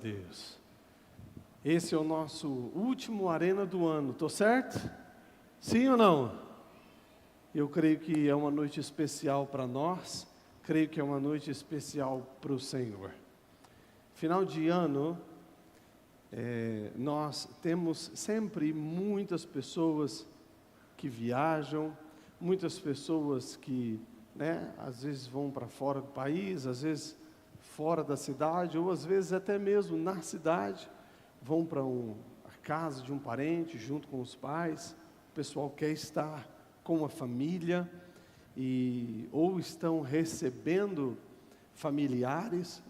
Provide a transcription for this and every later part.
Deus. Esse é o nosso último Arena do ano, tô certo? Sim ou não? Eu creio que é uma noite especial para nós, creio que é uma noite especial para o Senhor. Final de ano, nós temos sempre muitas pessoas que viajam, muitas pessoas que, às vezes vão para fora do país, às vezes fora da cidade, ou às vezes até mesmo na cidade, vão para a casa de um parente, junto com os pais. O pessoal quer estar com a família, ou estão recebendo familiares,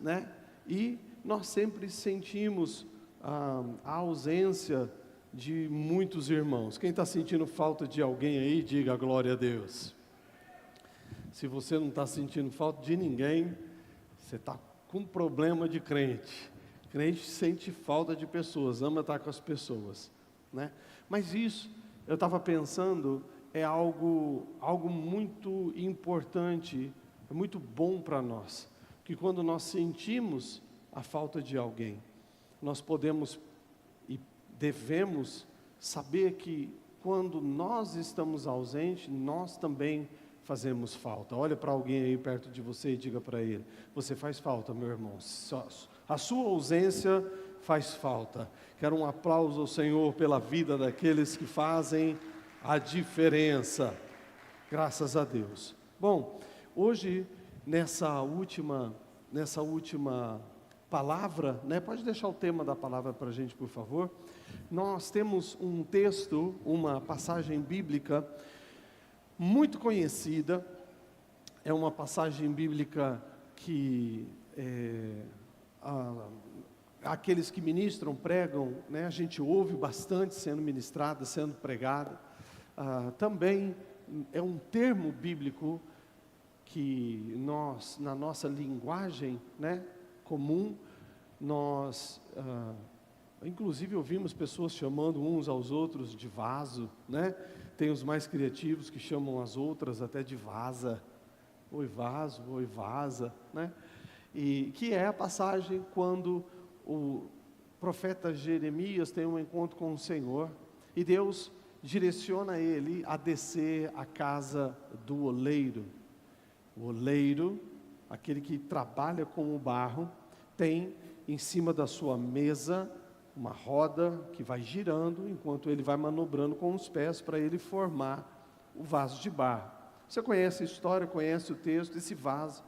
e nós sempre sentimos a ausência de muitos irmãos. Quem está sentindo falta de alguém aí, diga glória a Deus. Se você não está sentindo falta de ninguém, você está com problema de crente. Crente sente falta de pessoas, ama estar com as pessoas, Mas isso, eu estava pensando, é algo muito importante, é muito bom para nós, que quando nós sentimos a falta de alguém, nós podemos e devemos saber que quando nós estamos ausentes, nós também fazemos falta. Olha para alguém aí perto de você e diga para ele: você faz falta, meu irmão. A sua ausência faz falta. Quero um aplauso ao Senhor pela vida daqueles que fazem a diferença. Graças a Deus. Bom, hoje nessa última palavra, pode deixar o tema da palavra para a gente, por favor. Nós temos um texto, uma passagem bíblica muito conhecida. É uma passagem bíblica que aqueles que ministram, pregam, a gente ouve bastante sendo ministrada, sendo pregada. Também é um termo bíblico que nós, na nossa linguagem, comum, nós, inclusive ouvimos pessoas chamando uns aos outros de vaso, Tem os mais criativos que chamam as outras até de vaza. Oi vaso, oi vaza, E que é a passagem quando o profeta Jeremias tem um encontro com o Senhor, e Deus direciona ele a descer à casa do oleiro. O oleiro, aquele que trabalha com o barro, tem em cima da sua mesa uma roda que vai girando, enquanto ele vai manobrando com os pés para ele formar o vaso de barro. Você conhece a história, conhece o texto. Esse vaso,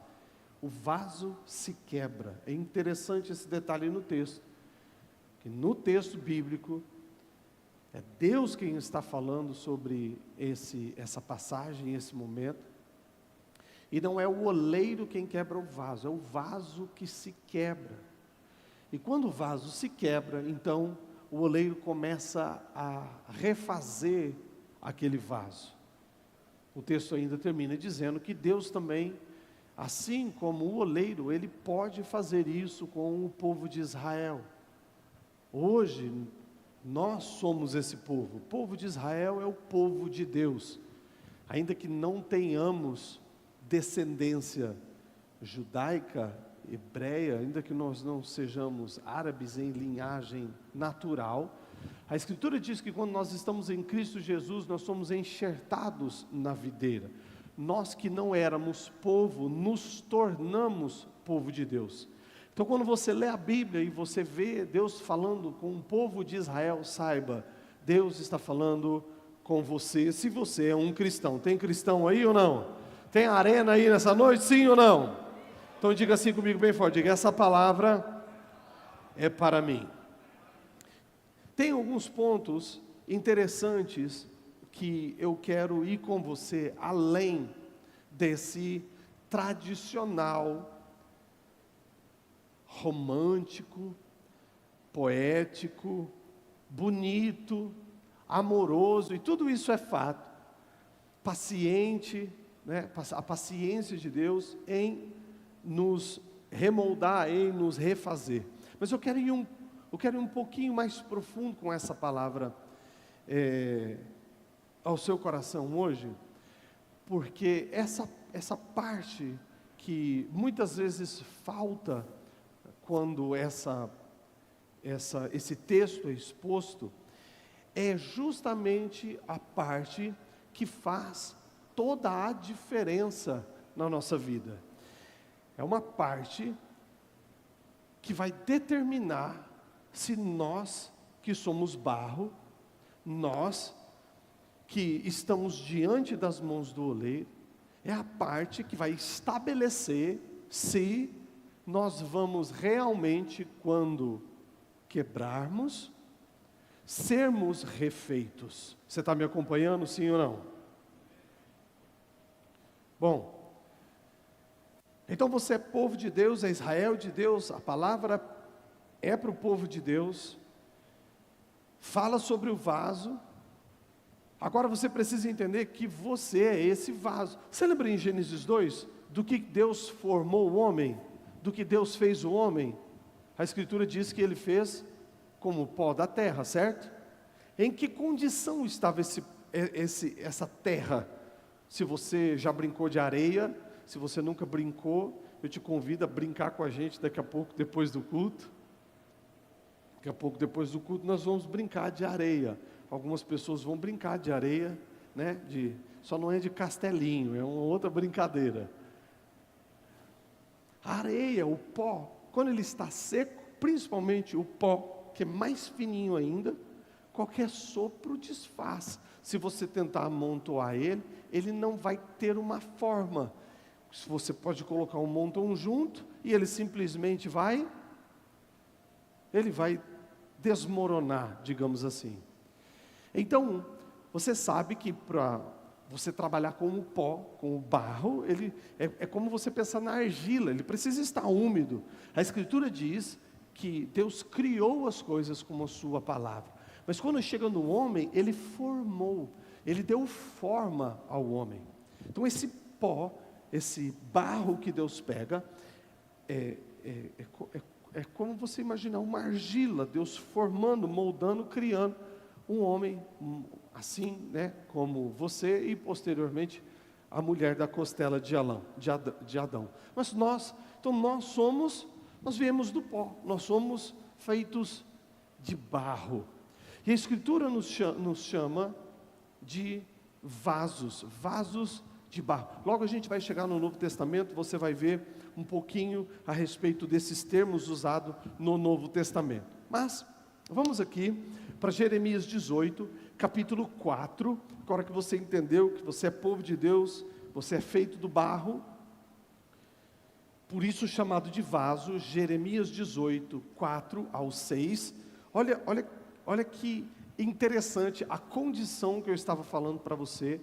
o vaso se quebra. É interessante esse detalhe no texto, que no texto bíblico, é Deus quem está falando sobre essa passagem, esse momento, e não é o oleiro quem quebra o vaso, é o vaso que se quebra. E quando o vaso se quebra, então o oleiro começa a refazer aquele vaso. O texto ainda termina dizendo que Deus também, assim como o oleiro, ele pode fazer isso com o povo de Israel. Hoje, nós somos esse povo. O povo de Israel é o povo de Deus. Ainda que não tenhamos descendência judaica, hebreia, ainda que nós não sejamos árabes em linhagem natural, a Escritura diz que quando nós estamos em Cristo Jesus, nós somos enxertados na videira. Nós que não éramos povo, nos tornamos povo de Deus. Então quando você lê a Bíblia e você vê Deus falando com o povo de Israel, saiba, Deus está falando com você, se você é um cristão. Tem cristão aí ou não? Tem arena aí nessa noite, sim ou não? Então diga assim comigo bem forte, diga: essa palavra é para mim. Tem alguns pontos interessantes que eu quero ir com você além desse tradicional, romântico, poético, bonito, amoroso, e tudo isso é fato, paciente, a paciência de Deus em nos remoldar, em nos refazer. Mas eu quero ir um pouquinho mais profundo com essa palavra ao seu coração hoje, porque essa parte que muitas vezes falta quando essa esse texto é exposto, é justamente a parte que faz toda a diferença na nossa vida. É uma parte que vai determinar se nós, que somos barro, nós que estamos diante das mãos do oleiro, é a parte que vai estabelecer se nós vamos realmente, quando quebrarmos, sermos refeitos. Você está me acompanhando, sim ou não? Bom, então você é povo de Deus, é Israel de Deus, a palavra é para o povo de Deus, fala sobre o vaso. Agora você precisa entender que você é esse vaso. Você lembra em Gênesis 2, do que Deus formou o homem? Do que Deus fez o homem? A Escritura diz que ele fez como o pó da terra, certo? Em que condição estava essa terra? Se você já brincou de areia, se você nunca brincou, eu te convido a brincar com a gente daqui a pouco, depois do culto. Daqui a pouco, depois do culto, nós vamos brincar de areia. Algumas pessoas vão brincar de areia, né? Só não é de castelinho, é uma outra brincadeira. A areia, o pó, quando ele está seco, principalmente o pó, que é mais fininho ainda, qualquer sopro desfaz. Se você tentar amontoar ele, ele não vai ter uma forma. Você pode colocar um montão junto e ele simplesmente vai desmoronar, digamos assim. Então, você sabe que para você trabalhar com o pó, com o barro, é como você pensar na argila, ele precisa estar úmido. A Escritura diz que Deus criou as coisas com a sua palavra. Mas quando chega no homem, ele formou, ele deu forma ao homem. Então esse pó, esse barro que Deus pega, é como você imaginar uma argila, Deus formando, moldando, criando um homem assim, né, como você e posteriormente a mulher da costela de Adão. Mas nós viemos do pó, nós somos feitos de barro. E a Escritura nos chama de vasos de barro. Logo a gente vai chegar no Novo Testamento, você vai ver um pouquinho a respeito desses termos usados no Novo Testamento. Mas vamos aqui para Jeremias 18, capítulo 4, agora que você entendeu que você é povo de Deus, você é feito do barro, por isso chamado de vaso. Jeremias 18, 4 ao 6, olha que interessante a condição que eu estava falando para você,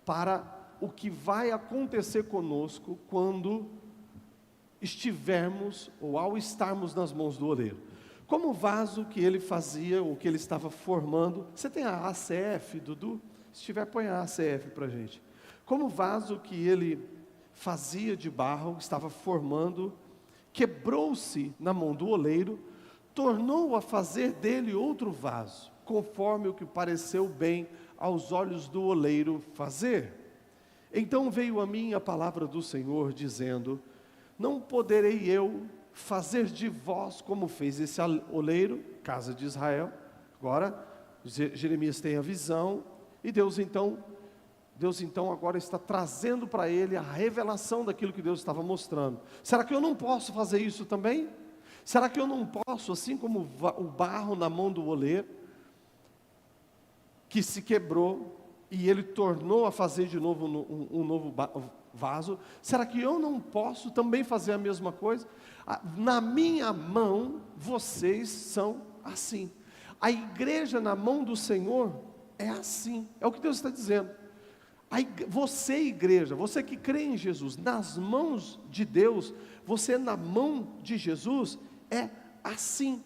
para o que vai acontecer conosco quando estivermos, ou ao estarmos nas mãos do oleiro. Como o vaso que ele fazia, o que ele estava formando. Você tem a ACF, Dudu? Se tiver, põe a ACF para a gente. Como o vaso que ele fazia de barro, estava formando, quebrou-se na mão do oleiro, tornou a fazer dele outro vaso, conforme o que pareceu bem aos olhos do oleiro fazer. Então veio a mim a palavra do Senhor, dizendo: não poderei eu fazer de vós como fez esse oleiro, casa de Israel. Agora Jeremias tem a visão, e Deus então agora está trazendo para ele a revelação daquilo que Deus estava mostrando. Será que eu não posso fazer isso também? Será que eu não posso, assim como o barro na mão do oleiro, que se quebrou e ele tornou a fazer de novo um novo vaso, será que eu não posso também fazer a mesma coisa? Na minha mão, vocês são assim. A igreja na mão do Senhor é assim, é o que Deus está dizendo. Você, igreja, você que crê em Jesus, nas mãos de Deus, você na mão de Jesus, é assim.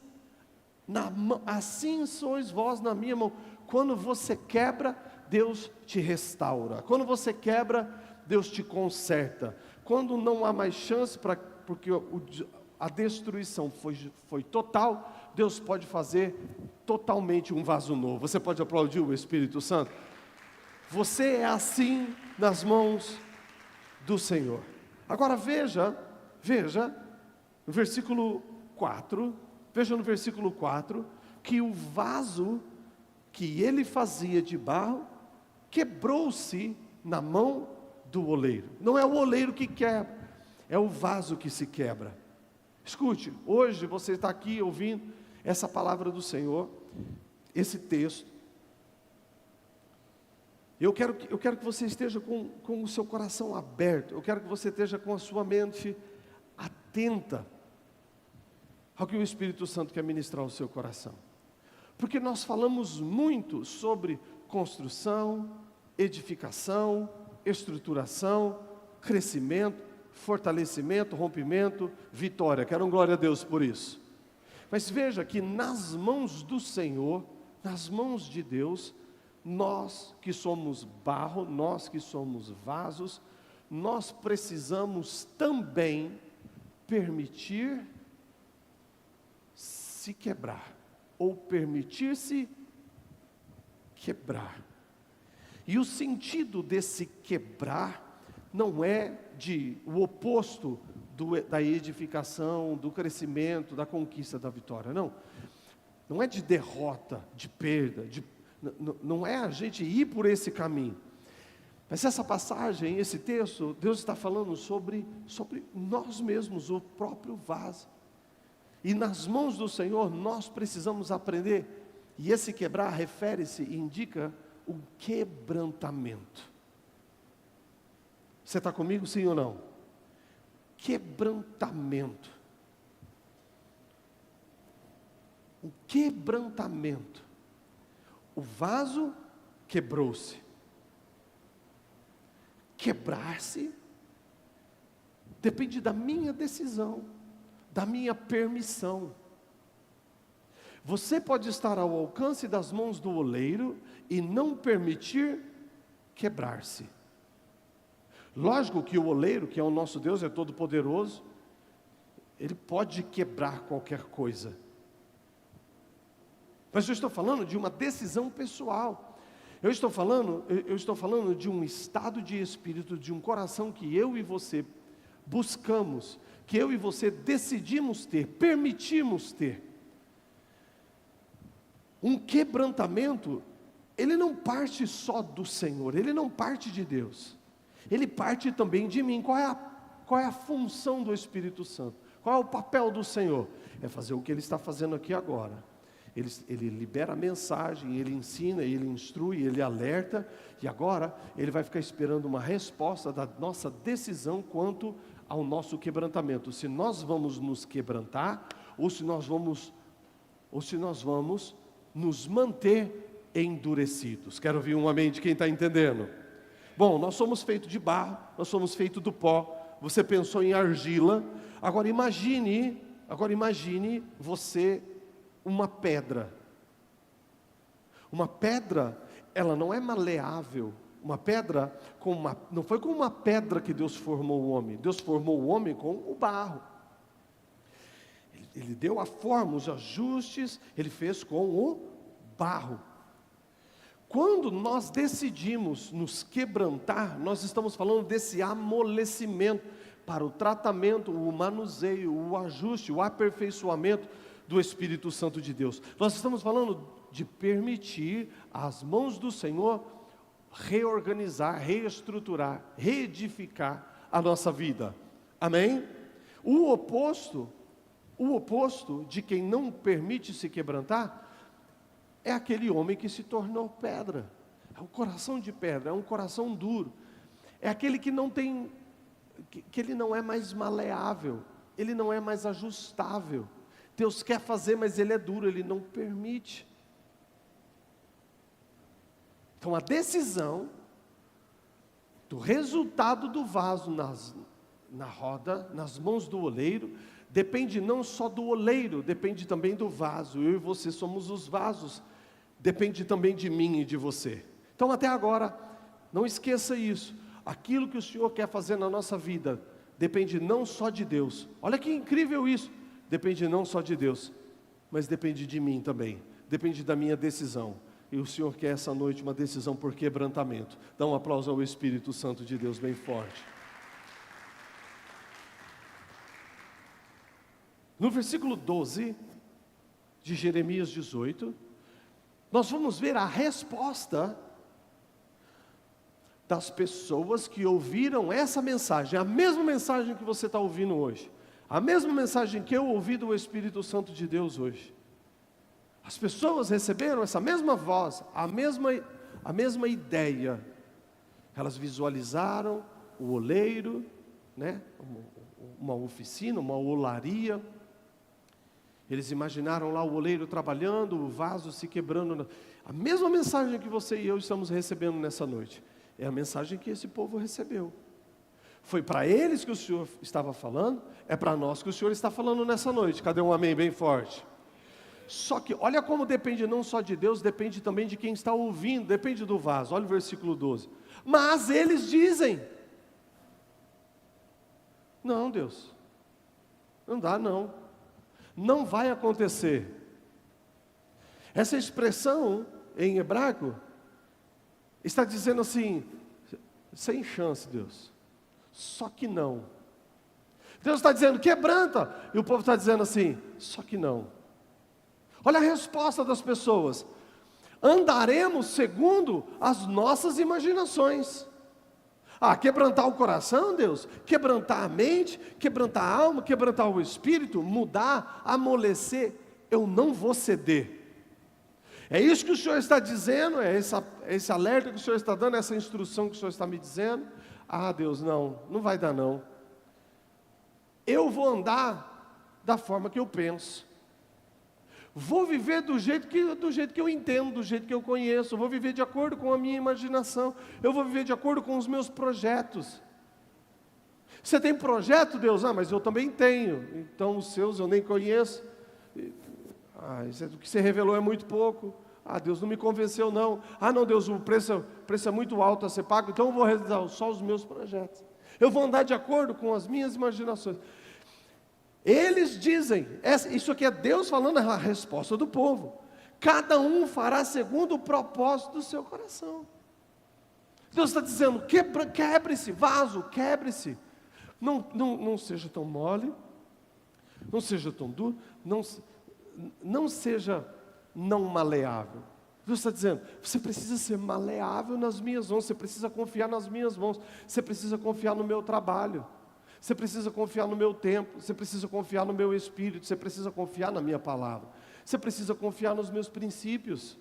Assim sois vós na minha mão. Quando você quebra, Deus te restaura. Quando você quebra, Deus te conserta. Quando não há mais chance, porque a destruição foi total, Deus pode fazer totalmente um vaso novo. Você pode aplaudir o Espírito Santo? Você é assim nas mãos do Senhor. Agora veja, no versículo 4, Veja no versículo 4, que o vaso que ele fazia de barro, quebrou-se na mão do oleiro. Não é o oleiro que quebra, é o vaso que se quebra. Escute, hoje você está aqui ouvindo essa palavra do Senhor, esse texto. Eu quero que você esteja com o seu coração aberto, eu quero que você esteja com a sua mente atenta ao que o Espírito Santo quer ministrar ao seu coração. Porque nós falamos muito sobre construção, edificação, estruturação, crescimento, fortalecimento, rompimento, vitória. Quero um glória a Deus por isso. Mas veja que nas mãos do Senhor, nas mãos de Deus, nós que somos barro, nós que somos vasos, nós precisamos também permitir se quebrar, ou permitir-se quebrar. E o sentido desse quebrar não é o oposto da edificação, do crescimento, da conquista da vitória, não. Não é de derrota, de perda, não é a gente ir por esse caminho. Mas essa passagem, esse texto, Deus está falando sobre nós mesmos, o próprio vaso. E nas mãos do Senhor nós precisamos aprender. E esse quebrar refere-se e indica o quebrantamento. Você está comigo, sim ou não? Quebrantamento. O quebrantamento. O vaso quebrou-se. Quebrar-se depende da minha decisão, da minha permissão. Você pode estar ao alcance das mãos do oleiro e não permitir quebrar-se. Lógico que o oleiro, que é o nosso Deus, é todo poderoso, ele pode quebrar qualquer coisa. Mas eu estou falando de uma decisão pessoal. Eu estou falando de um estado de espírito, de um coração que eu e você buscamos, que eu e você decidimos ter, permitimos ter. Um quebrantamento, ele não parte só do Senhor, ele não parte de Deus, ele parte também de mim. Qual é a função do Espírito Santo? Qual é o papel do Senhor? É fazer o que Ele está fazendo aqui agora. Ele libera a mensagem, Ele ensina, Ele instrui, Ele alerta, e agora Ele vai ficar esperando uma resposta da nossa decisão quanto ao nosso quebrantamento. Se nós vamos nos quebrantar, ou se nós vamos nos manter endurecidos. Quero ouvir um amém de quem está entendendo. Bom, nós somos feitos de barro, nós somos feitos do pó. Você pensou em argila. Agora imagine você uma pedra. Uma pedra, ela não é maleável. Uma pedra, não foi com uma pedra que Deus formou o homem. Deus formou o homem com o barro. Ele deu a forma, os ajustes, Ele fez com o barro. Quando nós decidimos nos quebrantar, nós estamos falando desse amolecimento para o tratamento, o manuseio, o ajuste, o aperfeiçoamento do Espírito Santo de Deus. Nós estamos falando de permitir as mãos do Senhor reorganizar, reestruturar, reedificar a nossa vida. Amém? O oposto de quem não permite se quebrantar é aquele homem que se tornou pedra. É um coração de pedra, é um coração duro. É aquele que não tem, que ele não é mais maleável, ele não é mais ajustável. Deus quer fazer, mas ele é duro, ele não permite. Então a decisão do resultado do vaso na roda, nas mãos do oleiro, depende não só do oleiro, depende também do vaso. Eu e você somos os vasos. Depende também de mim e de você. Então até agora, não esqueça isso. Aquilo que o Senhor quer fazer na nossa vida, depende não só de Deus. Olha que incrível isso. Depende não só de Deus, mas depende de mim também. Depende da minha decisão. E o Senhor quer essa noite uma decisão por quebrantamento. Dá um aplauso ao Espírito Santo de Deus bem forte. No versículo 12, de Jeremias 18, nós vamos ver a resposta das pessoas que ouviram essa mensagem, a mesma mensagem que você está ouvindo hoje, a mesma mensagem que eu ouvi do Espírito Santo de Deus hoje. As pessoas receberam essa mesma voz, a mesma ideia. Elas visualizaram o oleiro, né? Uma oficina, uma olaria. Eles imaginaram lá o oleiro trabalhando, o vaso se quebrando. A mesma mensagem que você e eu estamos recebendo nessa noite, é a mensagem que esse povo recebeu. Foi para eles que o Senhor estava falando, é para nós que o Senhor está falando nessa noite. Cadê um amém bem forte? Só que olha como depende não só de Deus, depende também de quem está ouvindo, depende do vaso. Olha o versículo 12. Mas eles dizem: não, Deus, não dá não, não vai acontecer. Essa expressão em hebraico está dizendo assim: sem chance, Deus, só que não. Deus está dizendo: quebranta, e o povo está dizendo assim: só que não. Olha a resposta das pessoas: andaremos segundo as nossas imaginações. Quebrantar o coração, Deus, quebrantar a mente, quebrantar a alma, quebrantar o espírito, mudar, amolecer, eu não vou ceder. É isso que o Senhor está dizendo, é esse alerta que o Senhor está dando, essa instrução que o Senhor está me dizendo. Deus, não vai dar não. Eu vou andar da forma que eu penso. Vou viver do jeito que eu entendo, do jeito que eu conheço. Vou viver de acordo com a minha imaginação. Eu vou viver de acordo com os meus projetos. Você tem projeto, Deus? Mas eu também tenho. Então os seus eu nem conheço. O que você revelou é muito pouco. Deus não me convenceu não. Não, Deus, o preço é muito alto a ser pago, então eu vou realizar só os meus projetos. Eu vou andar de acordo com as minhas imaginações. Eles dizem, isso aqui é Deus falando a resposta do povo: cada um fará segundo o propósito do seu coração. Deus está dizendo: quebre-se, vaso, quebre-se. Não seja tão mole, não seja tão duro, não seja não maleável. Deus está dizendo: você precisa ser maleável nas minhas mãos, você precisa confiar nas minhas mãos, você precisa confiar no meu trabalho. Você precisa confiar no meu tempo, você precisa confiar no meu espírito, você precisa confiar na minha palavra, você precisa confiar nos meus princípios,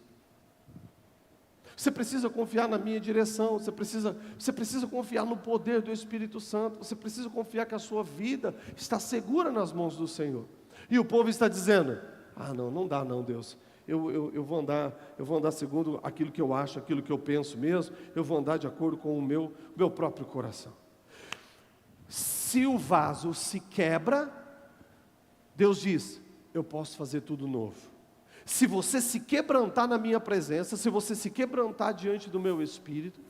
você precisa confiar na minha direção, você precisa confiar no poder do Espírito Santo, você precisa confiar que a sua vida está segura nas mãos do Senhor. E o povo está dizendo: não dá não, Deus, eu vou andar segundo aquilo que eu acho, aquilo que eu penso mesmo, eu vou andar de acordo com o meu próprio coração. Se o vaso se quebra, Deus diz: eu posso fazer tudo novo. Se você se quebrantar na minha presença, se você se quebrantar diante do meu Espírito,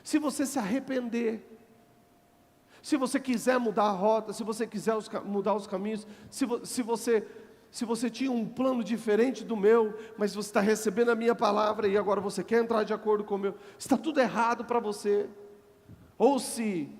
se você se arrepender, se você quiser mudar a rota, se você quiser mudar os caminhos, se você tinha um plano diferente do meu, mas você está recebendo a minha palavra e agora você quer entrar de acordo com o meu, está tudo errado para você. Ou se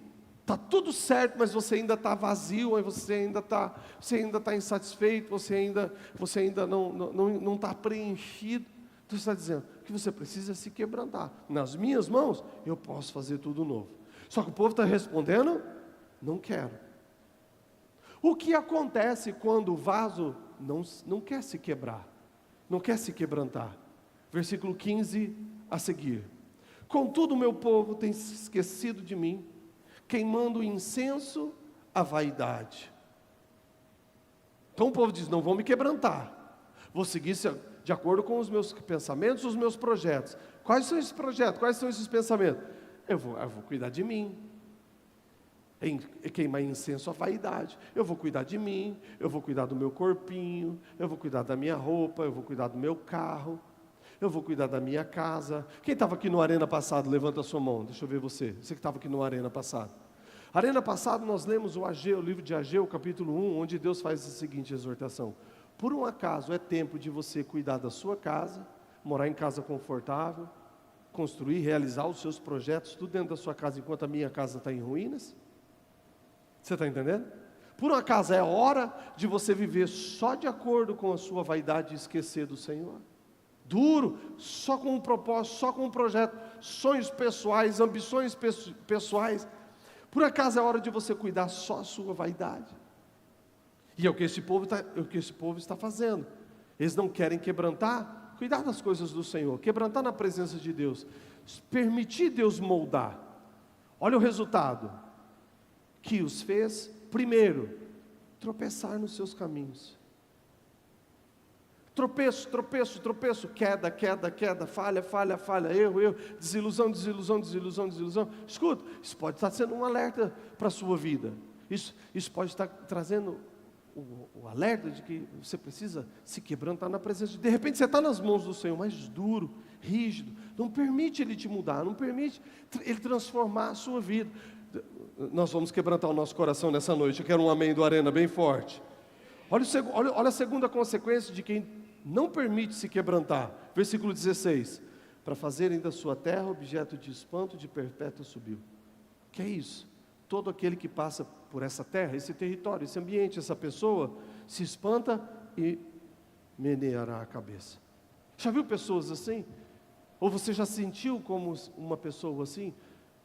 está tudo certo, mas você ainda está vazio, você ainda está insatisfeito, você ainda não está preenchido. Deus está dizendo que você precisa se quebrantar. Nas minhas mãos, eu posso fazer tudo novo. Só que o povo está respondendo: não quero. O que acontece quando o vaso não quer se quebrar, não quer se quebrantar? Versículo 15 a seguir: contudo o meu povo tem se esquecido de mim, queimando incenso à vaidade. Então o povo diz: não vou me quebrantar, vou seguir de acordo com os meus pensamentos, os meus projetos. Quais são esses projetos? Quais são esses pensamentos? Eu vou cuidar de mim, queimar incenso à vaidade. Eu vou cuidar de mim, eu vou cuidar do meu corpinho, eu vou cuidar da minha roupa, eu vou cuidar do meu carro, eu vou cuidar da minha casa. Quem estava aqui no Arena passado, levanta a sua mão, deixa eu ver você que estava aqui no Arena passado. Arena passado nós lemos o livro de Ageu, capítulo 1, onde Deus faz a seguinte exortação: por um acaso é tempo de você cuidar da sua casa, morar em casa confortável, construir, realizar os seus projetos, tudo dentro da sua casa, enquanto a minha casa está em ruínas? Você está entendendo? Por um acaso é hora de você viver só de acordo com a sua vaidade e esquecer do Senhor? Duro, só com um propósito, só com um projeto, sonhos pessoais, ambições pessoais. Por acaso é hora de você cuidar só a sua vaidade? E é o que esse povo está fazendo. Eles não querem quebrantar, cuidar das coisas do Senhor, quebrantar na presença de Deus, permitir Deus moldar. Olha o resultado, que os fez, primeiro, tropeçar nos seus caminhos. Tropeço, tropeço, tropeço, queda, queda, queda, falha, falha, falha, erro, desilusão, desilusão, desilusão, desilusão. Escuta, isso pode estar sendo um alerta para a sua vida. Isso pode estar trazendo o alerta de que você precisa se quebrantar na presença de repente você está nas mãos do Senhor, mas duro, rígido, não permite Ele te mudar, não permite Ele transformar a sua vida. Nós vamos quebrantar o nosso coração nessa noite. Eu quero um amém do Arena bem forte. Olha a segunda consequência de quem não permite se quebrantar. Versículo 16. Para fazerem da sua terra objeto de espanto, de perpétuo subiu. Que é isso? Todo aquele que passa por essa terra, esse território, esse ambiente, essa pessoa, se espanta e meneará a cabeça. Já viu pessoas assim? Ou você já sentiu como uma pessoa assim?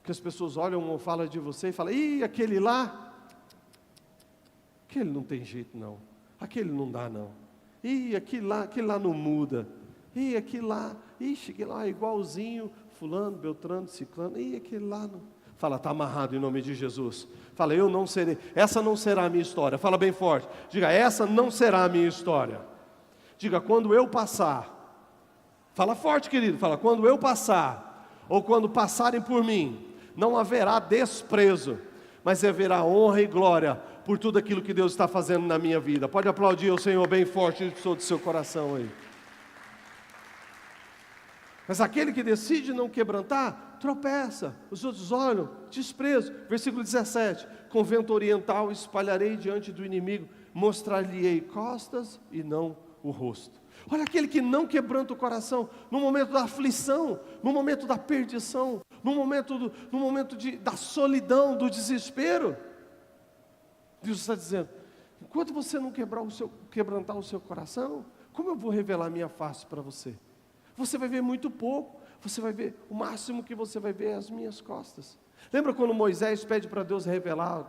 Que as pessoas olham ou falam de você e falam: ih, aquele lá, aquele não tem jeito não, aquele não dá não, ih, aquele lá não muda, ih, aquele lá, cheguei lá igualzinho, fulano, beltrano, ciclano, ih, aquele lá não. Fala, está amarrado em nome de Jesus. Fala, eu não serei, essa não será a minha história. Fala bem forte, diga, essa não será a minha história. Diga, quando eu passar, fala forte querido, fala, quando eu passar, ou quando passarem por mim, não haverá desprezo, mas haverá honra e glória por tudo aquilo que Deus está fazendo na minha vida. Pode aplaudir o Senhor bem forte de todo o seu coração aí. Mas aquele que decide não quebrantar, tropeça, os outros olham, desprezo. Versículo 17, com vento oriental espalharei diante do inimigo, mostrar-lhe-ei costas e não o rosto. Olha aquele que não quebranta o coração, no momento da aflição, no momento da perdição, no momento da solidão, do desespero. Deus está dizendo, enquanto você não quebrantar o seu coração, como eu vou revelar minha face para você? Você vai ver muito pouco, você vai ver, o máximo que você vai ver é as minhas costas. Lembra quando Moisés pede para Deus revelar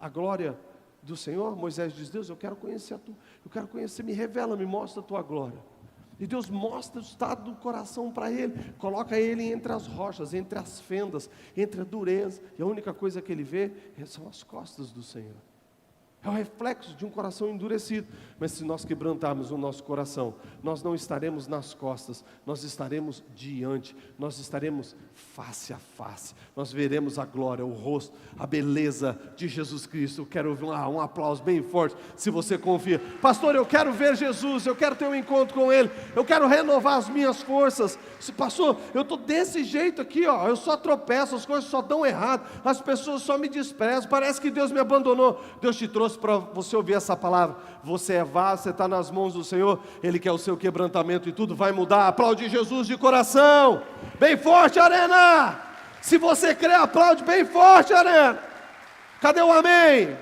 a glória do Senhor? Moisés diz, Deus, eu quero conhecer me revela, me mostra a tua glória. E Deus mostra o estado do coração para ele, coloca ele entre as rochas, entre as fendas, entre a dureza, e a única coisa que ele vê são as costas do Senhor. É o reflexo de um coração endurecido. Mas se nós quebrantarmos o nosso coração, nós não estaremos nas costas, nós estaremos diante, nós estaremos face a face, nós veremos a glória, o rosto, a beleza de Jesus Cristo. Eu quero ouvir um aplauso bem forte, se você confia. Pastor, eu quero ver Jesus, eu quero ter um encontro com Ele, eu quero renovar as minhas forças. Pastor, eu estou desse jeito aqui, ó, eu só tropeço, as coisas só dão errado, as pessoas só me desprezam, parece que Deus me abandonou. Deus te trouxe para você ouvir essa palavra. Você é vaso, você está nas mãos do Senhor, Ele quer o seu quebrantamento e tudo vai mudar. Aplaude Jesus de coração, bem forte, Arena. Se você crê, aplaude bem forte, Arena. Cadê o amém?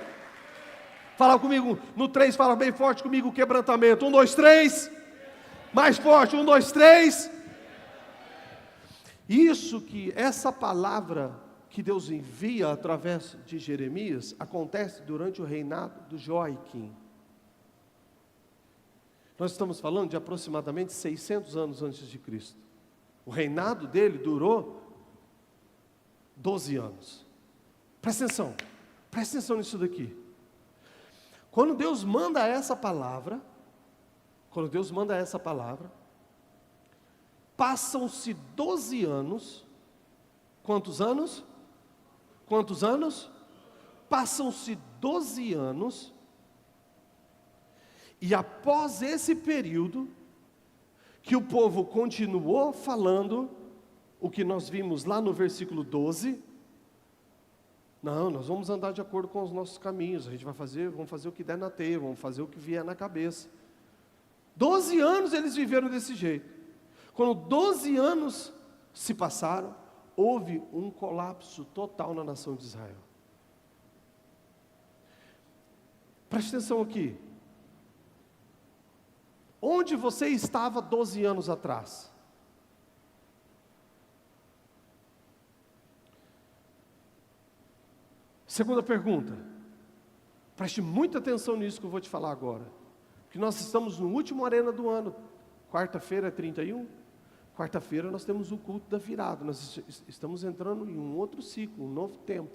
Fala comigo, no 3, fala bem forte comigo, quebrantamento. 1, 2, 3, mais forte, 1, 2, 3. Isso que essa palavra que Deus envia através de Jeremias, acontece durante o reinado do Joaquim. Nós estamos falando de aproximadamente 600 anos antes de Cristo. O reinado dele durou 12 anos. Presta atenção nisso daqui. Quando Deus manda essa palavra, passam-se 12 anos, quantos anos? Passam-se 12 anos, e após esse período, que o povo continuou falando, o que nós vimos lá no versículo 12, não, nós vamos andar de acordo com os nossos caminhos, vamos fazer o que der na teia, vamos fazer o que vier na cabeça. 12 anos eles viveram desse jeito. Quando 12 anos se passaram, houve um colapso total na nação de Israel. Preste atenção aqui. Onde você estava 12 anos atrás? Segunda pergunta. Preste muita atenção nisso que eu vou te falar agora. Porque nós estamos no último arena do ano. Quarta-feira é 31. Quarta-feira nós temos o culto da virada. Nós estamos entrando em um outro ciclo, um novo tempo.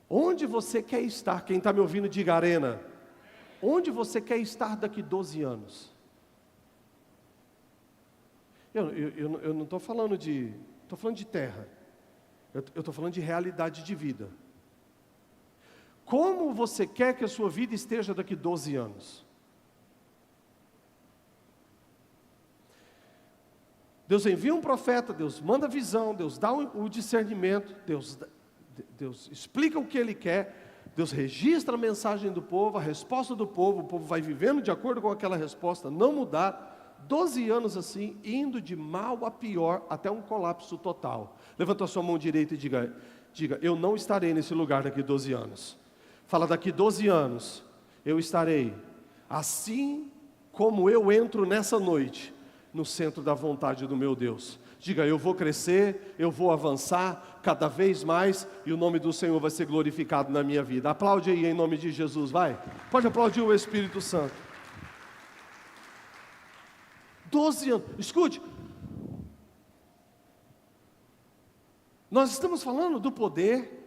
Onde você quer estar? Quem está me ouvindo, diga arena. Onde você quer estar daqui 12 anos? Eu não estou falando de... Estou falando de terra. Eu estou falando de realidade de vida. Como você quer que a sua vida esteja daqui 12 anos? Deus envia um profeta, Deus manda visão, Deus dá o discernimento, Deus explica o que Ele quer, Deus registra a mensagem do povo, a resposta do povo, o povo vai vivendo de acordo com aquela resposta, não mudar, 12 anos assim, indo de mal a pior, até um colapso total. Levanta a sua mão direita e diga, eu não estarei nesse lugar daqui 12 anos. Fala, daqui 12 anos, eu estarei, assim como eu entro nessa noite, no centro da vontade do meu Deus. Diga, eu vou crescer, eu vou avançar cada vez mais, e o nome do Senhor vai ser glorificado na minha vida. Aplaude aí em nome de Jesus, vai. Pode aplaudir o Espírito Santo. 12 anos, escute. Nós estamos falando do poder,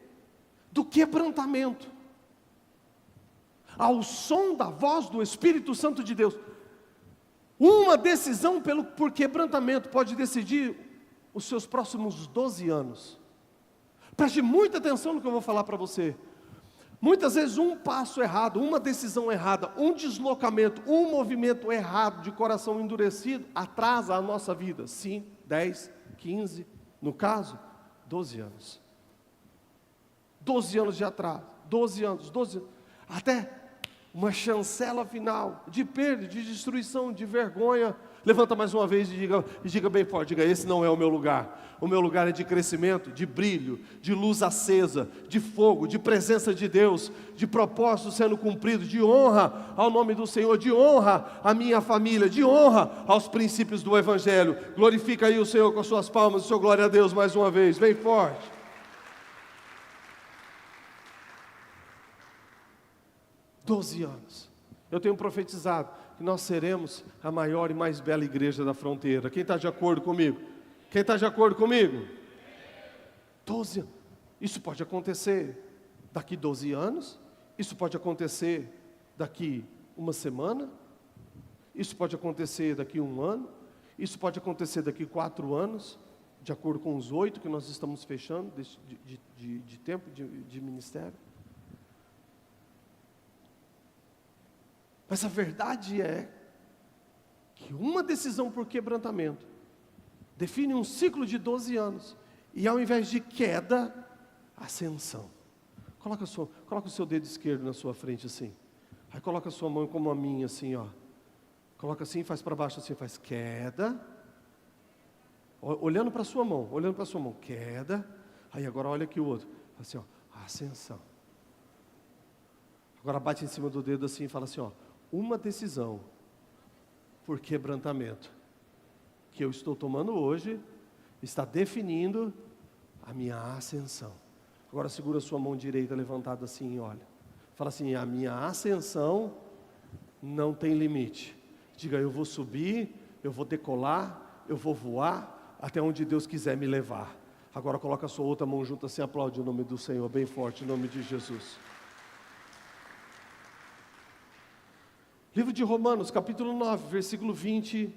do quebrantamento. Ao som da voz do Espírito Santo de Deus. Uma decisão por quebrantamento pode decidir os seus próximos 12 anos. Preste muita atenção no que eu vou falar para você. Muitas vezes um passo errado, uma decisão errada, um deslocamento, um movimento errado de coração endurecido atrasa a nossa vida. 5, 10, 15, no caso, 12 anos. 12 anos de atraso, 12 anos, até uma chancela final de perda, de destruição, de vergonha. Levanta mais uma vez e diga bem forte, diga, esse não é o meu lugar. O meu lugar é de crescimento, de brilho, de luz acesa, de fogo, de presença de Deus, de propósito sendo cumprido, de honra ao nome do Senhor, de honra à minha família, de honra aos princípios do Evangelho. Glorifica aí o Senhor com as suas palmas, o seu glória a Deus mais uma vez, bem forte. 12 anos. Eu tenho profetizado que nós seremos a maior e mais bela igreja da fronteira. Quem está de acordo comigo? Quem está de acordo comigo? 12 anos. Isso pode acontecer daqui 12 anos. Isso pode acontecer daqui uma semana. Isso pode acontecer daqui um ano. Isso pode acontecer daqui 4 anos. De acordo com os 8 que nós estamos fechando de tempo de ministério. Mas a verdade é que uma decisão por quebrantamento define um ciclo de 12 anos. E ao invés de queda, ascensão. Coloca o seu dedo esquerdo na sua frente assim. Aí coloca a sua mão como a minha assim, ó. Coloca assim, faz para baixo assim, faz queda. Olhando para a sua mão, queda. Aí agora olha aqui o outro. Assim, ó, ascensão. Agora bate em cima do dedo assim e fala assim, ó. Uma decisão por quebrantamento que eu estou tomando hoje está definindo a minha ascensão. Agora segura a sua mão direita levantada assim e olha. Fala assim, a minha ascensão não tem limite. Diga, eu vou subir, eu vou decolar, eu vou voar até onde Deus quiser me levar. Agora coloca a sua outra mão junto assim, aplaude o nome do Senhor bem forte, em nome de Jesus. Livro de Romanos, capítulo 9, versículo 20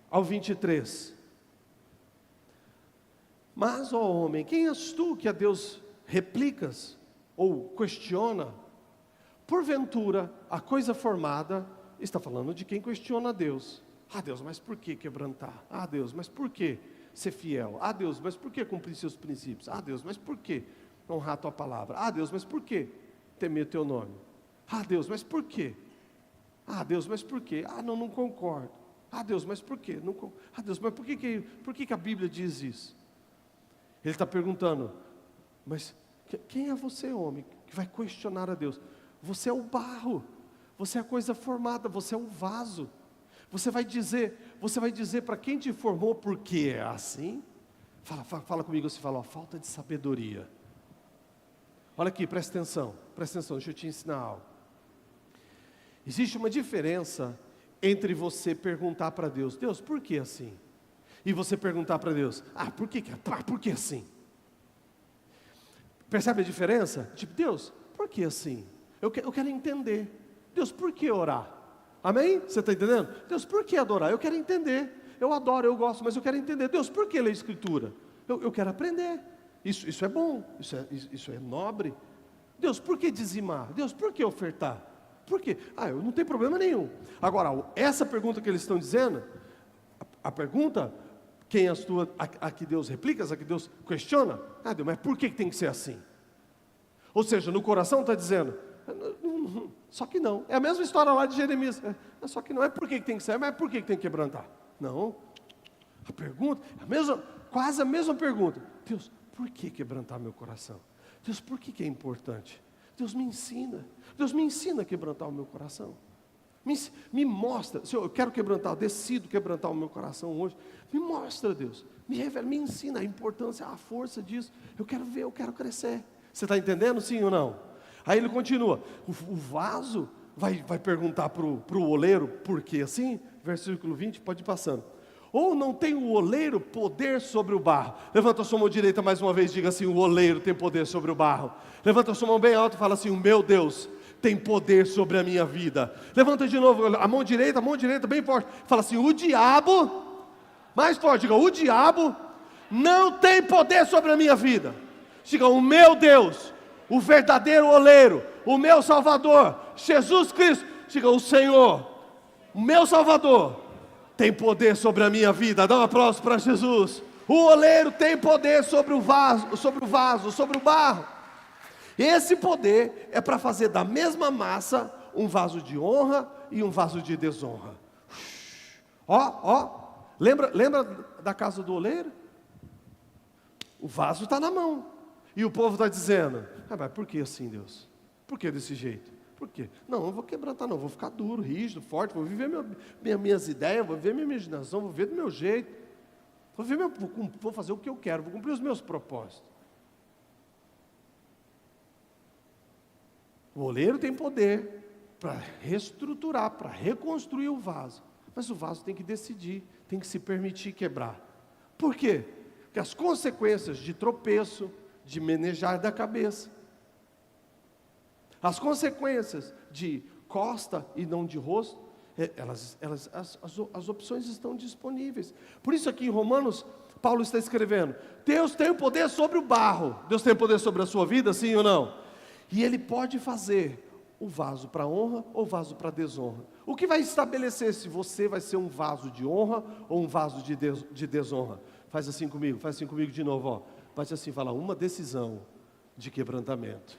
ao 23. Mas, ó homem, quem és tu que a Deus replicas ou questiona? Porventura, a coisa formada, está falando de quem questiona a Deus. Ah, Deus, mas por que quebrantar? Ah, Deus, mas por que ser fiel? Ah, Deus, mas por que cumprir seus princípios? Ah, Deus, mas por que honrar a tua palavra? Ah, Deus, mas por que temer o teu nome? Ah, Deus, mas por quê? Ah, Deus, mas por quê? Ah, não concordo. Ah, Deus, mas por quê? Ah, Deus, mas por que a Bíblia diz isso? Ele está perguntando, mas quem é você, homem? que vai questionar a Deus. Você é o barro, você é a coisa formada, você é o vaso. Você vai dizer para quem te formou por que é assim? Fala comigo, você fala, falta de sabedoria. Olha aqui, presta atenção, deixa eu te ensinar algo. Existe uma diferença entre você perguntar para Deus, Deus, por que assim? E você perguntar para Deus, por que assim? Percebe a diferença? Tipo, Deus, por que assim? Eu quero entender. Deus, por que orar? Amém? Você está entendendo? Deus, por que adorar? Eu quero entender. Eu adoro, eu gosto, mas eu quero entender. Deus, por que ler Escritura? Eu quero aprender. Isso é bom, isso é nobre. Deus, por que dizimar? Deus, por que ofertar? Por quê? Eu não tenho problema nenhum. Agora, essa pergunta que eles estão dizendo, a pergunta, a que Deus replica, a que Deus questiona, Deus, mas por que tem que ser assim? Ou seja, no coração está dizendo, só que não. É a mesma história lá de Jeremias. Só que não é por que tem que ser, mas por que tem que quebrantar? Não. A pergunta, quase a mesma pergunta. Deus, por que quebrantar meu coração? Deus, por que é importante? Deus me ensina a quebrantar o meu coração. Me mostra, Senhor, eu quero quebrantar, eu decido quebrantar o meu coração hoje. Me mostra, Deus, me revela, me ensina a importância, a força disso. Eu quero ver, eu quero crescer. Você está entendendo, sim ou não? Aí ele continua, o vaso vai perguntar para o oleiro, por que assim? Versículo 20, pode ir passando. Ou não tem o oleiro poder sobre o barro? Levanta a sua mão direita mais uma vez, diga assim, o oleiro tem poder sobre o barro. Levanta a sua mão bem alta e fala assim, o meu Deus tem poder sobre a minha vida. Levanta de novo, a mão direita bem forte. Fala assim, o diabo, mais forte, diga, o diabo não tem poder sobre a minha vida. Diga, o meu Deus, o verdadeiro oleiro, o meu Salvador, Jesus Cristo. Diga, o Senhor, o meu Salvador, tem poder sobre a minha vida. Dá um aplauso para Jesus. O oleiro tem poder sobre o vaso, sobre o barro. Esse poder é para fazer da mesma massa um vaso de honra e um vaso de desonra. Lembra da casa do oleiro? O vaso está na mão. E o povo está dizendo, mas por que assim, Deus? Por que desse jeito? Por quê? Não vou quebrantar não, vou ficar duro, rígido, forte, vou viver minhas ideias, vou viver minha imaginação, vou viver do meu jeito, vou fazer o que eu quero, vou cumprir os meus propósitos. O oleiro tem poder para reestruturar, para reconstruir o vaso, mas o vaso tem que decidir, tem que se permitir quebrar. Por quê? Porque as consequências de tropeço, de menejar da cabeça, as consequências de costa e não de rosto, as opções estão disponíveis. Por isso aqui em Romanos, Paulo está escrevendo, Deus tem o poder sobre o barro. Deus tem o poder sobre a sua vida, sim ou não? E Ele pode fazer o vaso para honra ou o vaso para desonra. O que vai estabelecer se você vai ser um vaso de honra ou um vaso de desonra? Faz assim comigo de novo. Faz assim, fala, uma decisão de quebrantamento.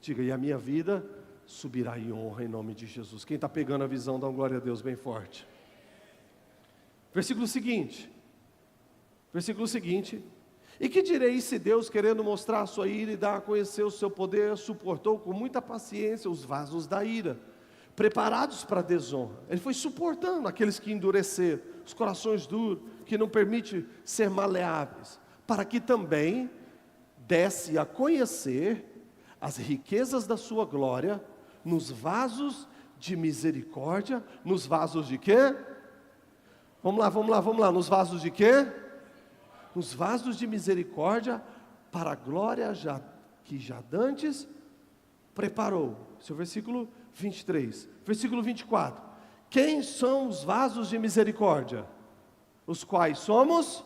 Diga, e a minha vida subirá em honra em nome de Jesus. Quem está pegando a visão, dá uma glória a Deus bem forte. Versículo seguinte. E que direi se Deus, querendo mostrar a sua ira e dar a conhecer o seu poder, suportou com muita paciência os vasos da ira, preparados para a desonra. Ele foi suportando aqueles que endureceram, os corações duros, que não permitem ser maleáveis, para que também desse a conhecer as riquezas da sua glória, nos vasos de misericórdia, nos vasos de quê? Vamos lá, nos vasos de quê? Nos vasos de misericórdia, para a glória que já dantes preparou. Esse é o versículo 23. Versículo 24. Quem são os vasos de misericórdia? Os quais somos?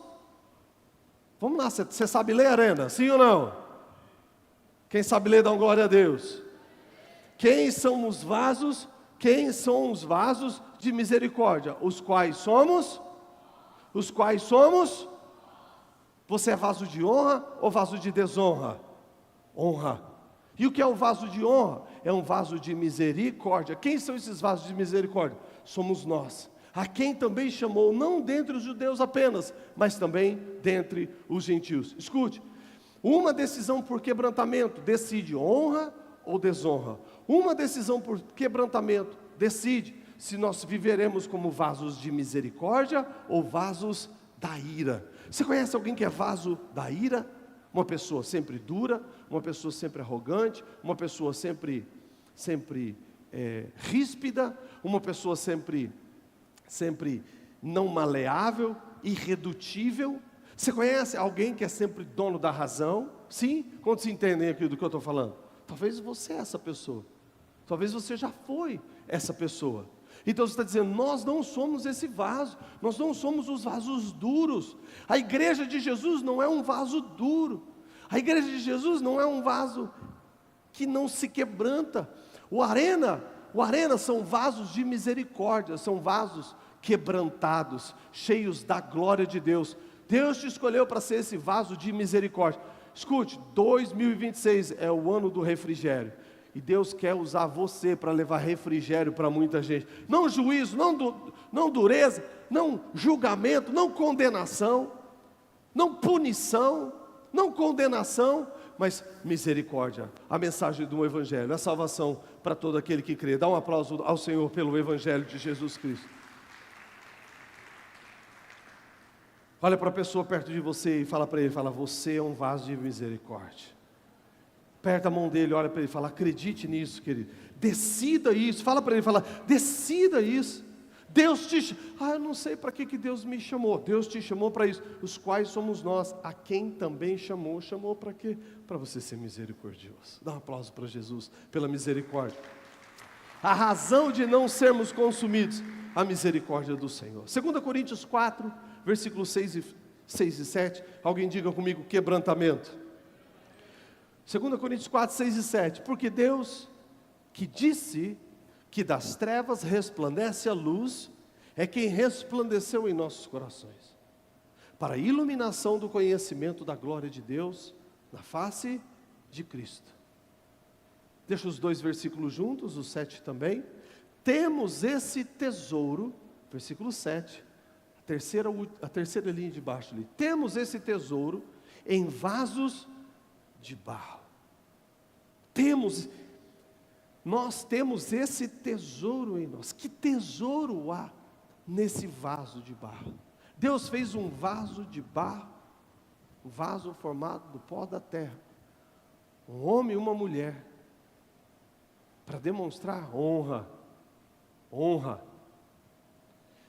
Vamos lá, você sabe ler, Arena? Sim ou não? Quem sabe ler, dá uma glória a Deus. Quem são os vasos de misericórdia? Os quais somos? Você é vaso de honra ou vaso de desonra? Honra. E o que é um vaso de honra? É um vaso de misericórdia. Quem são esses vasos de misericórdia? Somos nós. A quem também chamou, não dentre os judeus apenas, mas também dentre os gentios. Escute. Uma decisão por quebrantamento decide honra ou desonra. Uma decisão por quebrantamento decide se nós viveremos como vasos de misericórdia ou vasos da ira. Você conhece alguém que é vaso da ira? Uma pessoa sempre dura, uma pessoa sempre arrogante, uma pessoa sempre ríspida, uma pessoa sempre não maleável, irredutível. Você conhece alguém que é sempre dono da razão? Sim? Quantos entendem aqui do que eu estou falando? Talvez você é essa pessoa. Talvez você já foi essa pessoa. Então você está dizendo, nós não somos esse vaso, nós não somos os vasos duros. A igreja de Jesus não é um vaso duro. A igreja de Jesus não é um vaso que não se quebranta. O arena são vasos de misericórdia, são vasos quebrantados, cheios da glória de Deus. Deus te escolheu para ser esse vaso de misericórdia. Escute, 2026 é o ano do refrigério. E Deus quer usar você para levar refrigério para muita gente. Não juízo, não dureza, não julgamento, não condenação, não punição, não condenação, mas misericórdia. A mensagem do Evangelho, a salvação para todo aquele que crê. Dá um aplauso ao Senhor pelo Evangelho de Jesus Cristo. Olha para a pessoa perto de você e fala para ele, você é um vaso de misericórdia. Aperta a mão dele, olha para ele e fala, acredite nisso, querido. Decida isso, fala para ele, decida isso. Deus te... eu não sei para que Deus me chamou. Deus te chamou para isso. Os quais somos nós, a quem também chamou. Chamou para quê? Para você ser misericordioso. Dá um aplauso para Jesus, pela misericórdia. A razão de não sermos consumidos, a misericórdia do Senhor. 2 Coríntios 4, versículos 6 e 7. Alguém diga comigo, quebrantamento. 2 Coríntios 4, 6 e 7, porque Deus, que disse que das trevas resplandece a luz, é quem resplandeceu em nossos corações, para a iluminação do conhecimento da glória de Deus, na face de Cristo. Deixa os dois versículos juntos, o 7 também. Temos esse tesouro, versículo 7, a terceira linha de baixo ali. Temos esse tesouro em vasos de barro. Nós temos esse tesouro em nós. Que tesouro há nesse vaso de barro? Deus fez um vaso de barro, um vaso formado do pó da terra, um homem e uma mulher, para demonstrar honra.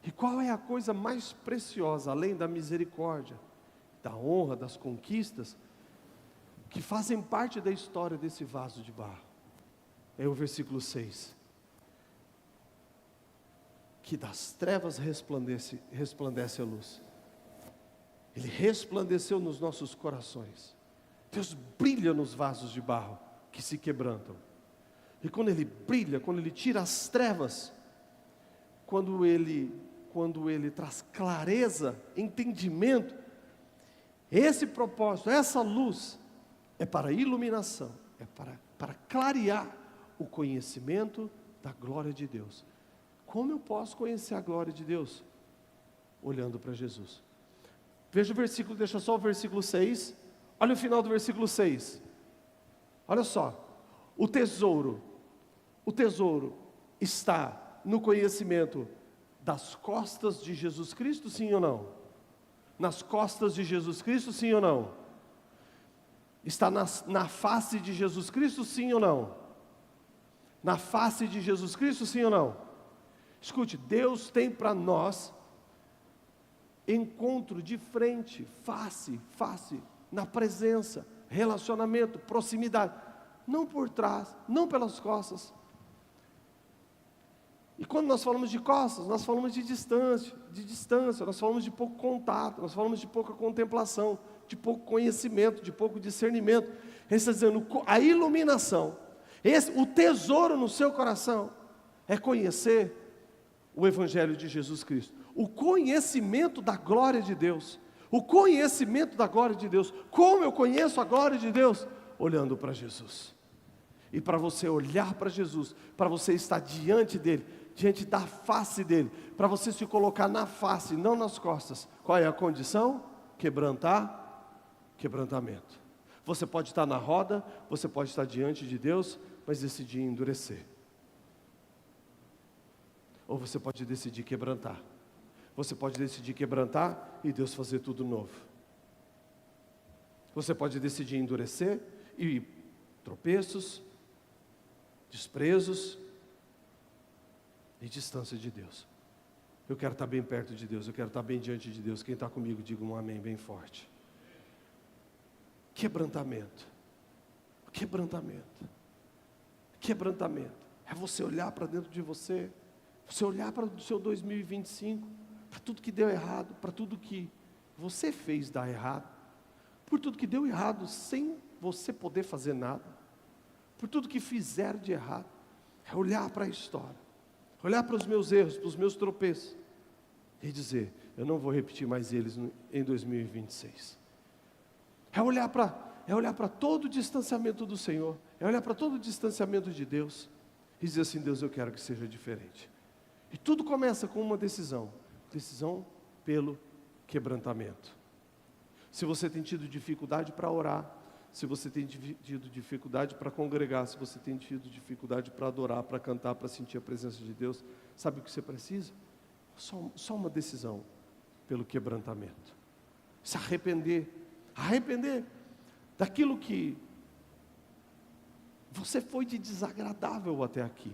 E qual é a coisa mais preciosa, além da misericórdia, da honra, das conquistas, que fazem parte da história desse vaso de barro? É o versículo 6. Que das trevas resplandece a luz. Ele resplandeceu nos nossos corações. Deus brilha nos vasos de barro que se quebrantam. E quando Ele brilha, quando Ele tira as trevas, quando Ele traz clareza, entendimento, esse propósito, essa luz, é para iluminação, é para clarear o conhecimento da glória de Deus. Como eu posso conhecer a glória de Deus? Olhando para Jesus. Veja o versículo, deixa só o versículo 6. Olha o final do versículo 6. Olha só. O tesouro está no conhecimento das costas de Jesus Cristo, sim ou não? Nas costas de Jesus Cristo, sim ou não? Está na face de Jesus Cristo, sim ou não? Na face de Jesus Cristo, sim ou não? Escute, Deus tem para nós encontro de frente, face, na presença, relacionamento, proximidade, não por trás, não pelas costas. E quando nós falamos de costas, nós falamos de distância, nós falamos de pouco contato, nós falamos de pouca contemplação, de pouco conhecimento, de pouco discernimento. Ele está dizendo, a iluminação, o tesouro no seu coração, é conhecer o Evangelho de Jesus Cristo. O conhecimento da glória de Deus. O conhecimento da glória de Deus. Como eu conheço a glória de Deus? Olhando para Jesus. E para você olhar para Jesus, para você estar diante dele, diante da face dele, para você se colocar na face, não nas costas. Qual é a condição? Quebrantamento. Você pode estar na roda, você pode estar diante de Deus, mas decidir endurecer. Ou você pode decidir quebrantar. Você pode decidir quebrantar e Deus fazer tudo novo. Você pode decidir endurecer e tropeços, desprezos e distância de Deus. Eu quero estar bem perto de Deus, eu quero estar bem diante de Deus. Quem está comigo, diga um amém bem forte. Quebrantamento. Quebrantamento. Quebrantamento. É você olhar para dentro de você. Você olhar para o seu 2025, para tudo que deu errado, para tudo que você fez dar errado, por tudo que deu errado sem você poder fazer nada, por tudo que fizeram de errado. É olhar para a história, olhar para os meus erros, para os meus tropeços e dizer: eu não vou repetir mais eles em 2026. É olhar para todo o distanciamento do Senhor, é olhar para todo o distanciamento de Deus e dizer assim: Deus, eu quero que seja diferente. E tudo começa com uma decisão pelo quebrantamento. Se você tem tido dificuldade para orar, se você tem tido dificuldade para congregar, se você tem tido dificuldade para adorar, para cantar, para sentir a presença de Deus, sabe o que você precisa? Só uma decisão pelo quebrantamento. Se arrepender daquilo que você foi de desagradável até aqui.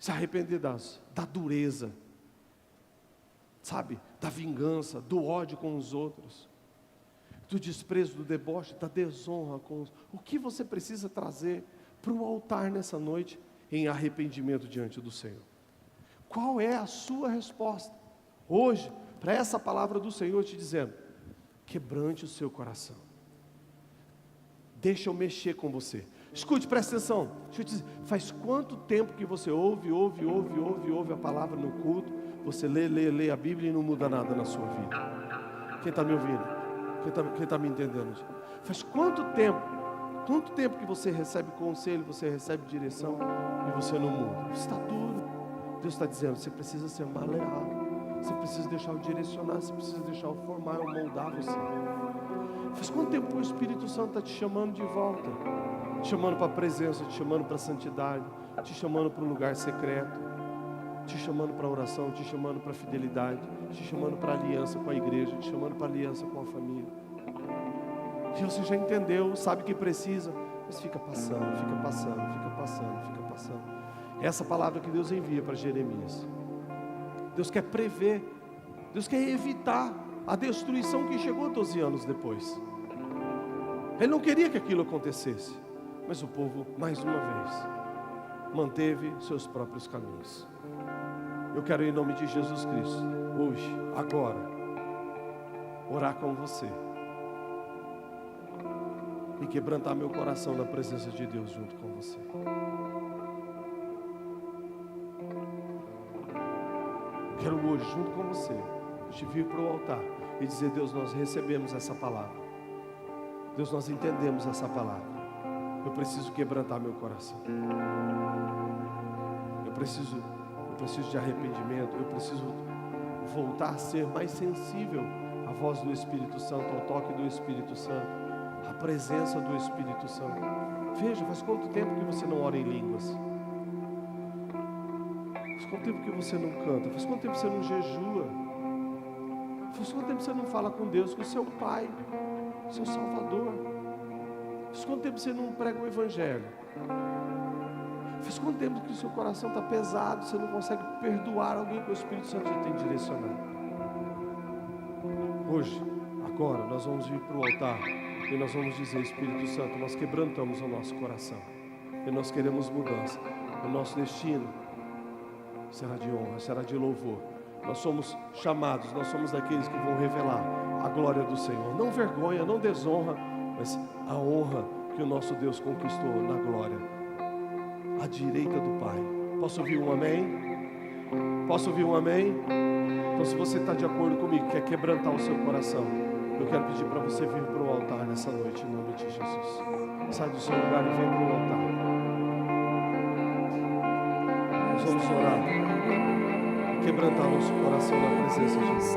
Se arrepender da dureza, sabe, da vingança, do ódio com os outros, do desprezo, do deboche, da desonra com os... O que você precisa trazer para o altar nessa noite em arrependimento diante do Senhor? Qual é a sua resposta hoje para essa palavra do Senhor te dizendo: quebrante o seu coração, deixa eu mexer com você. Escute, presta atenção, deixa eu te dizer, faz quanto tempo que você ouve a palavra no culto, você lê a Bíblia e não muda nada na sua vida? Quem está me ouvindo? Quem está me entendendo? Faz quanto tempo que você recebe conselho, você recebe direção e você não muda? Está duro. Deus está dizendo: você precisa ser maleável, você precisa deixar eu direcionar, você precisa deixar eu formar, eu moldar você. Faz quanto tempo o Espírito Santo está te chamando de volta? Te chamando para a presença, te chamando para a santidade, te chamando para um lugar secreto, te chamando para a oração, te chamando para a fidelidade, te chamando para a aliança com a igreja, te chamando para a aliança com a família. E você já entendeu, sabe que precisa, mas fica passando. É essa palavra que Deus envia para Jeremias. Deus quer prever, Deus quer evitar a destruição que chegou 12 anos depois. Ele não queria que aquilo acontecesse, mas o povo, mais uma vez, manteve seus próprios caminhos. Eu quero, em nome de Jesus Cristo, hoje, agora, orar com você e quebrantar meu coração na presença de Deus junto com você. Quero hoje, junto com você, te vir para o altar e dizer: Deus, nós recebemos essa palavra. Deus, nós entendemos essa palavra. Eu preciso quebrantar meu coração. Eu preciso de arrependimento. Eu preciso voltar a ser mais sensível à voz do Espírito Santo, ao toque do Espírito Santo, à presença do Espírito Santo. Veja, faz quanto tempo que você não ora em línguas? Faz quanto tempo que você não canta? Faz quanto tempo que você não jejua? Faz quanto tempo que você não fala com Deus, com o seu Pai, seu Salvador? Faz quanto tempo você não prega o Evangelho? Faz quanto tempo que o seu coração está pesado, você não consegue perdoar alguém que o Espírito Santo já tem direcionado? Hoje, agora, nós vamos vir para o altar e nós vamos dizer: Espírito Santo, nós quebrantamos o nosso coração e nós queremos mudança. O nosso destino será de honra, será de louvor. Nós somos chamados, nós somos daqueles que vão revelar a glória do Senhor. Não vergonha, não desonra, mas a honra que o nosso Deus conquistou na glória, à direita do Pai. Posso ouvir um amém? Posso ouvir um amém? Então, se você está de acordo comigo, quer quebrantar o seu coração, eu quero pedir para você vir para o altar nessa noite, em nome de Jesus. Sai do seu lugar e vem para o altar. Nós vamos orar, quebrantar nosso coração na presença de Deus.